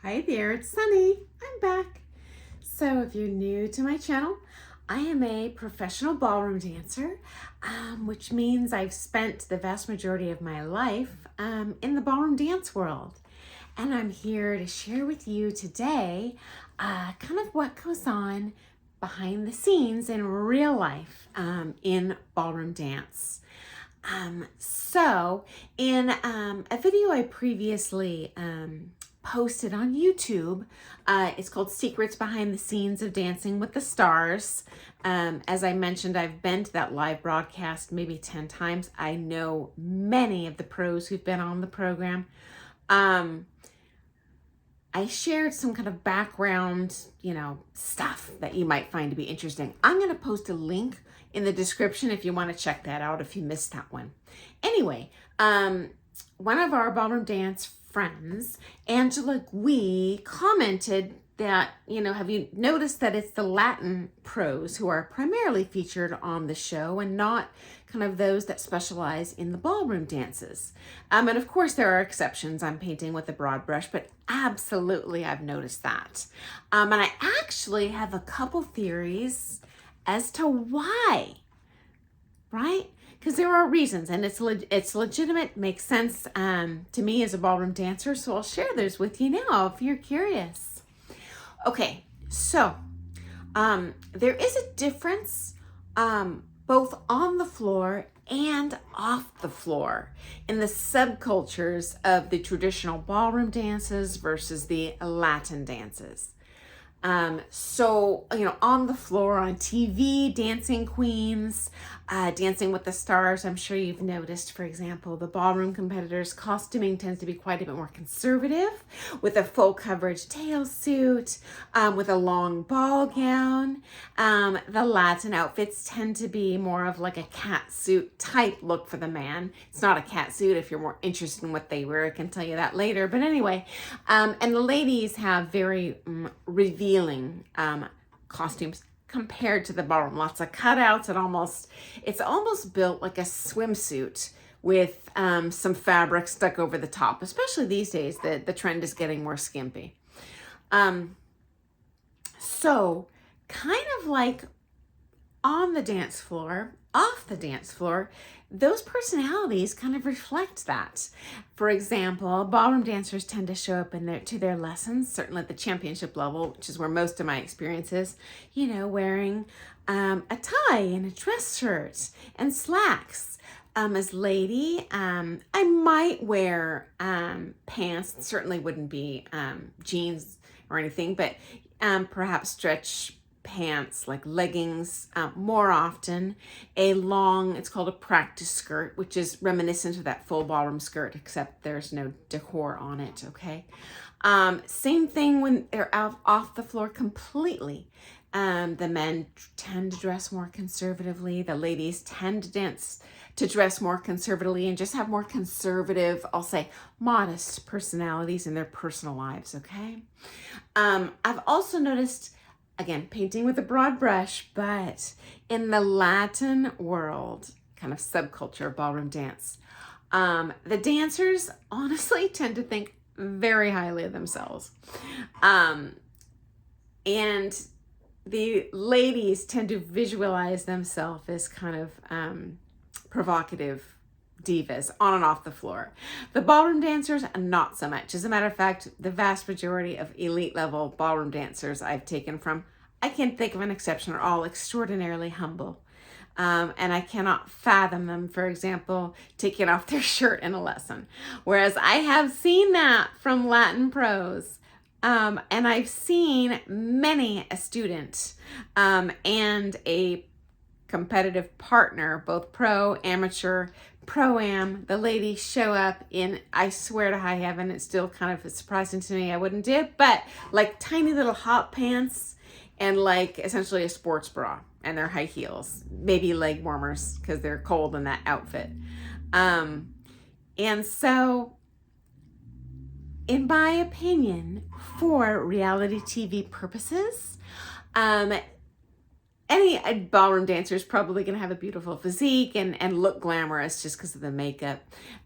Hi there, it's Sunny. I'm back. So if you're new to my channel, I am a professional ballroom dancer, which means I've spent the vast majority of my life in the ballroom dance world. And I'm here to share with you today kind of what goes on behind the scenes in real life in ballroom dance. So in a video I previously posted on YouTube, it's called Secrets Behind the Scenes of Dancing with the Stars. As I mentioned, I've been to that live broadcast maybe 10 times. I know many of the pros who've been on the program. I shared some kind of background, stuff that you might find to be interesting. I'm going to post a link in the description if you want to check that out if you missed that one. Anyway, one of our ballroom dance friends, Angela Gui, commented that, have you noticed that it's the Latin pros who are primarily featured on the show and not kind of those that specialize in the ballroom dances? And of course there are exceptions. I'm painting with a broad brush, but absolutely I've noticed that. And I actually have a couple theories as to why, right? Because there are reasons, and it's legitimate, makes sense to me as a ballroom dancer, so I'll share those with you now if you're curious. Okay, so there is a difference both on the floor and off the floor in the subcultures of the traditional ballroom dances versus the Latin dances. So, on the floor, on TV, dancing queens, Dancing with the Stars, I'm sure you've noticed, for example, the ballroom competitors' costuming tends to be quite a bit more conservative, with a full coverage tail suit, with a long ball gown. The Latin outfits tend to be more of like a cat suit type look for the man. It's not a cat suit. If you're more interested in what they wear, I can tell you that later. But anyway, and the ladies have very revealing costumes compared to the ballroom. Lots of cutouts and it's almost built like a swimsuit with some fabric stuck over the top. Especially these days, the trend is getting more skimpy. So kind of like on the dance floor, off the dance floor, those personalities kind of reflect that. For example, ballroom dancers tend to show up to their lessons, certainly at the championship level, which is where most of my experience is, wearing a tie and a dress shirt and slacks. As lady, I might wear pants. It certainly wouldn't be jeans or anything, but perhaps stretch pants like leggings, more often a long, it's called a practice skirt, which is reminiscent of that full ballroom skirt, except there's no decor on it. Okay. Same thing when they're out off the floor completely. The men tend to dress more conservatively. The ladies tend to dress more conservatively and just have more conservative, I'll say modest personalities in their personal lives. Okay. I've also noticed, again, painting with a broad brush, but in the Latin world, kind of subculture of ballroom dance, the dancers honestly tend to think very highly of themselves. And the ladies tend to visualize themselves as kind of provocative divas on and off the floor. The ballroom dancers, not so much. As a matter of fact, the vast majority of elite level ballroom dancers I've taken from, I can't think of an exception, are all extraordinarily humble. And I cannot fathom them, for example, taking off their shirt in a lesson. Whereas I have seen that from Latin pros. And I've seen many a student and a competitive partner, both pro, amateur, pro-am, the ladies show up in, I swear to high heaven, it's still kind of surprising to me, I wouldn't do it, but like tiny little hot pants and like essentially a sports bra and their high heels, maybe leg warmers because they're cold in that outfit. And so in my opinion, for reality TV purposes, any ballroom dancer is probably going to have a beautiful physique and look glamorous just because of the makeup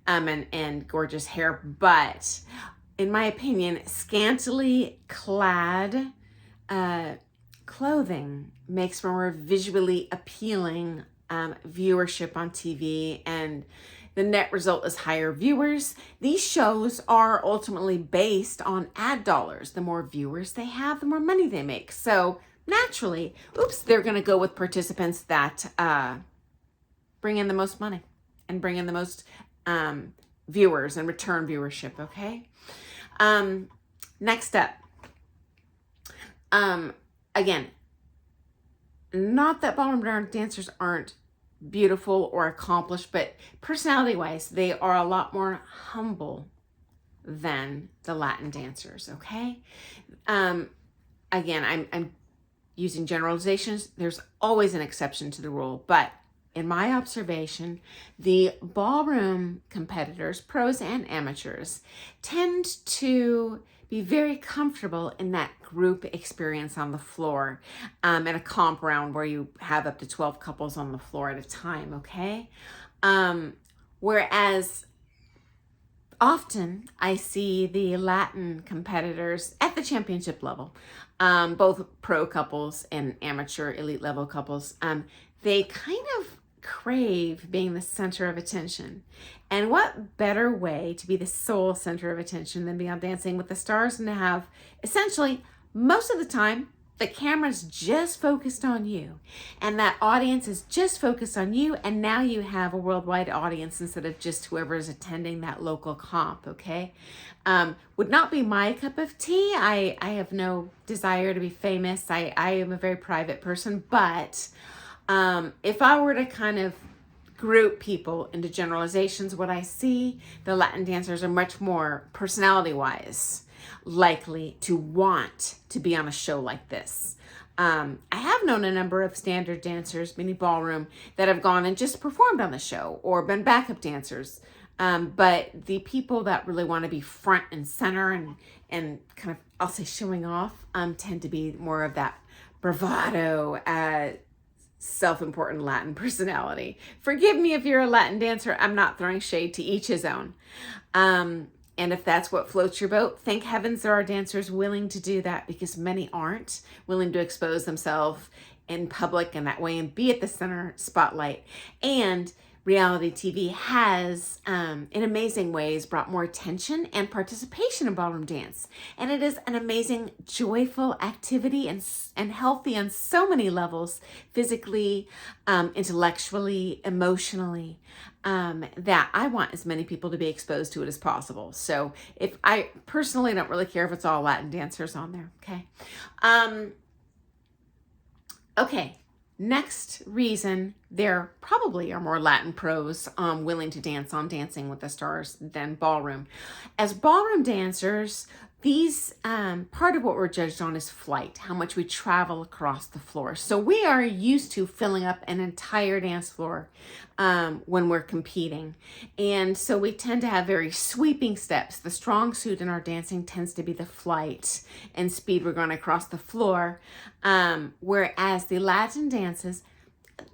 and gorgeous hair. But in my opinion, scantily clad clothing makes for more visually appealing viewership on TV, and the net result is higher viewers. These shows are ultimately based on ad dollars. The more viewers they have, the more money they make. So naturally, they're going to go with participants that bring in the most money and bring in the most viewers and return viewership, okay? Next up, again, not that ballroom dancers aren't beautiful or accomplished, but personality-wise, they are a lot more humble than the Latin dancers, okay? Again, I'm using generalizations. There's always an exception to the rule, but in my observation, the ballroom competitors, pros and amateurs, tend to be very comfortable in that group experience on the floor, in a comp round where you have up to 12 couples on the floor at a time, okay? Whereas often I see the Latin competitors at the championship level, both pro couples and amateur elite level couples, they kind of crave being the center of attention. And what better way to be the sole center of attention than be on Dancing with the Stars and to have essentially most of the time the camera's just focused on you and that audience is just focused on you, and now you have a worldwide audience instead of just whoever is attending that local comp, okay? Would not be my cup of tea. I have no desire to be famous. I am a very private person, but if I were to kind of group people into generalizations, what I see, the Latin dancers are much more personality-wise likely to want to be on a show like this. I have known a number of standard dancers, meaning ballroom, that have gone and just performed on the show or been backup dancers. But the people that really want to be front and center and kind of, I'll say, showing off, tend to be more of that bravado, self-important Latin personality. Forgive me if you're a Latin dancer. I'm not throwing shade, to each his own. And if that's what floats your boat, thank heavens there are dancers willing to do that, because many aren't willing to expose themselves in public in that way and be at the center spotlight. And reality TV has, in amazing ways, brought more attention and participation in ballroom dance. And it is an amazing, joyful activity and healthy on so many levels, physically, intellectually, emotionally, that I want as many people to be exposed to it as possible. So if I personally don't really care if it's all Latin dancers on there, okay? Okay. Next reason there probably are more Latin pros willing to dance on Dancing with the Stars than ballroom. As ballroom dancers, these part of what we're judged on is flight, how much we travel across the floor. So we are used to filling up an entire dance floor when we're competing. And so we tend to have very sweeping steps. The strong suit in our dancing tends to be the flight and speed we're going across the floor. Whereas the Latin dances,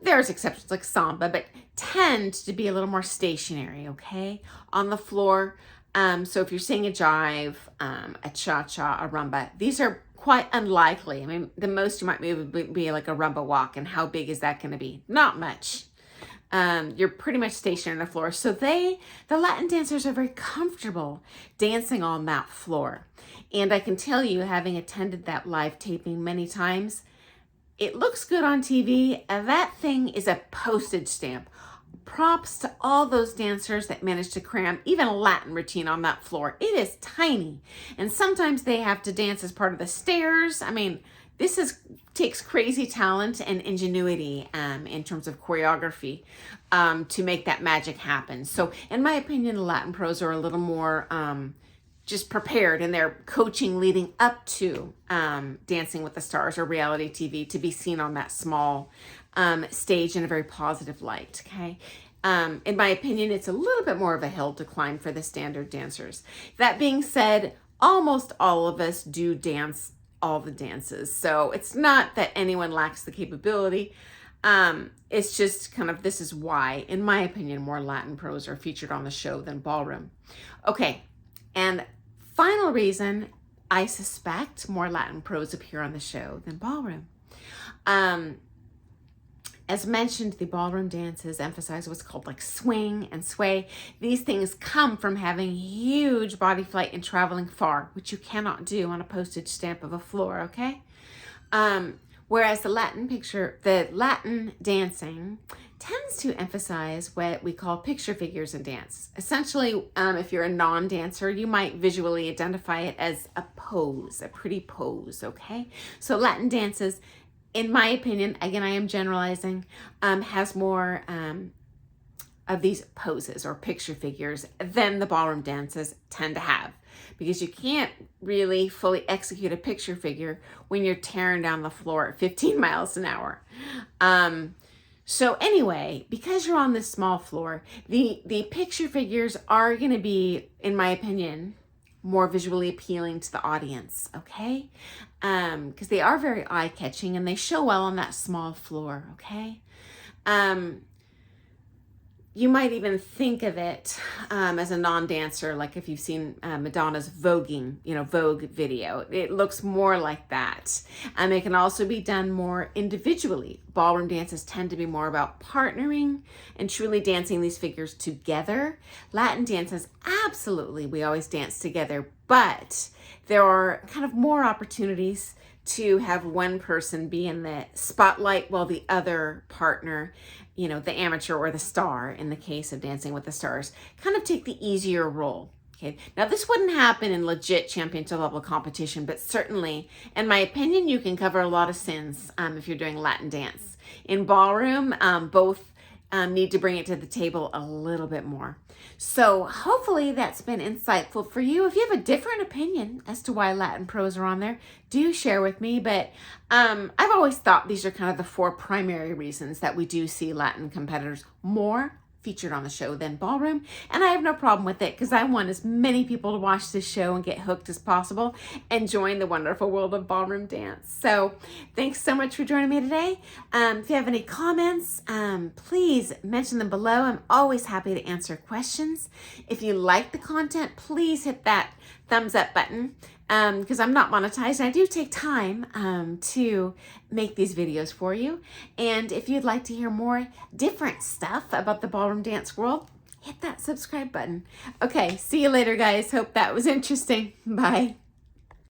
there's exceptions like samba, but tend to be a little more stationary, okay, on the floor. So if you're seeing a jive, a cha-cha, a rumba, these are quite unlikely. I mean, the most you might move would be like a rumba walk, and how big is that going to be? Not much. You're pretty much stationary on the floor. So the Latin dancers are very comfortable dancing on that floor. And I can tell you, having attended that live taping many times, it looks good on TV. That thing is a postage stamp. Props to all those dancers that managed to cram even a Latin routine on that floor. It is tiny. And sometimes they have to dance as part of the stairs. I mean, this takes crazy talent and ingenuity in terms of choreography to make that magic happen. So in my opinion, the Latin pros are a little more just prepared in their coaching leading up to Dancing with the Stars or reality TV to be seen on that small stage in a very positive light, okay? In my opinion, it's a little bit more of a hill to climb for the standard dancers. That being said, almost all of us do dance all the dances. So it's not that anyone lacks the capability. It's just kind of, this is why, in my opinion, more Latin pros are featured on the show than ballroom. Okay, and final reason, I suspect more Latin pros appear on the show than ballroom. As mentioned, the ballroom dances emphasize what's called like swing and sway. These things come from having huge body flight and traveling far, which you cannot do on a postage stamp of a floor, okay? Whereas the Latin dancing tends to emphasize what we call picture figures in dance. Essentially, if you're a non-dancer, you might visually identify it as a pose, a pretty pose, okay? So Latin dances, in my opinion, again, I am generalizing, has more of these poses or picture figures than the ballroom dances tend to have. Because you can't really fully execute a picture figure when you're tearing down the floor at 15 miles an hour. So anyway, because you're on this small floor, the picture figures are going to be, in my opinion, more visually appealing to the audience, okay? Because they are very eye-catching and they show well on that small floor, okay? You might even think of it as a non-dancer, like if you've seen Madonna's voguing, Vogue video. It looks more like that. It can also be done more individually. Ballroom dances tend to be more about partnering and truly dancing these figures together. Latin dances, absolutely, we always dance together, but there are kind of more opportunities to have one person be in the spotlight while the other partner, the amateur or the star, in the case of Dancing with the Stars, kind of take the easier role. Okay. Now, this wouldn't happen in legit championship level competition, but certainly, in my opinion, you can cover a lot of sins if you're doing Latin dance. In ballroom, both need to bring it to the table a little bit more. So hopefully that's been insightful for you. If you have a different opinion as to why Latin pros are on there, do share with me. But I've always thought these are kind of the 4 primary reasons that we do see Latin competitors more featured on the show than ballroom, and I have no problem with it because I want as many people to watch this show and get hooked as possible and join the wonderful world of ballroom dance. So thanks so much for joining me today. If you have any comments, please mention them below. I'm always happy to answer questions. If you like the content, please hit that thumbs up button because I'm not monetized and I do take time to make these videos for you. And if you'd like to hear more different stuff about the ballroom dance world, hit that subscribe button. Okay, see you later, guys. Hope that was interesting. Bye.